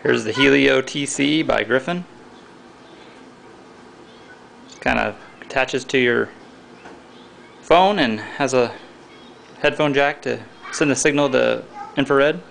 Here's the Helo TC by Griffin. Kind of attaches to your phone and has a headphone jack to send the signal to infrared.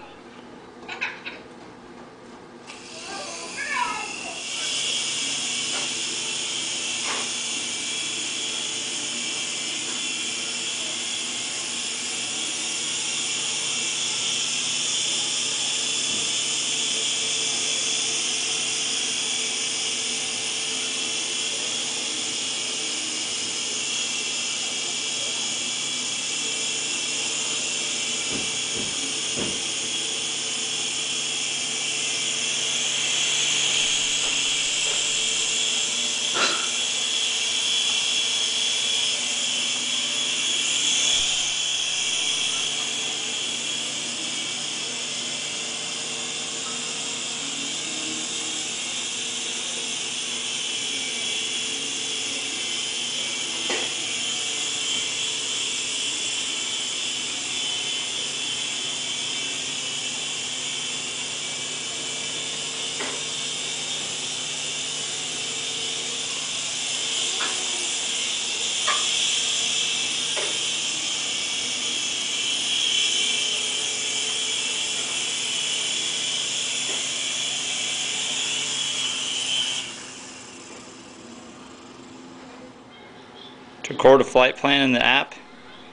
To record a flight plan in the app,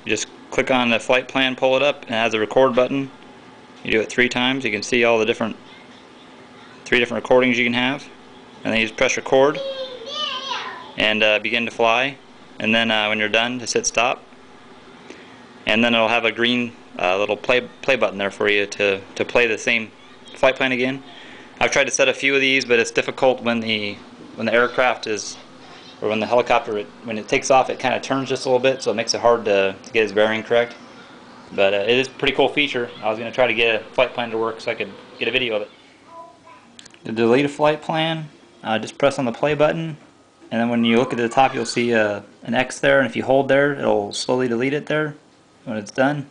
you just click on the flight plan, pull it up, and it has a record button. You do it 3 times. You can see all the three different recordings you can have, and then you just press record and begin to fly. And then when you're done, just hit stop, and then it'll have a green little play button there for you to play the same flight plan again. I've tried to set a few of these, but it's difficult when the aircraft is, or when the helicopter, when it takes off, it kind of turns just a little bit, so it makes it hard to get its bearing correct. But it is a pretty cool feature. I was going to try to get a flight plan to work so I could get a video of it. To delete a flight plan, just press on the play button, and then when you look at the top, you'll see an X there, and if you hold there, it'll slowly delete it there when it's done.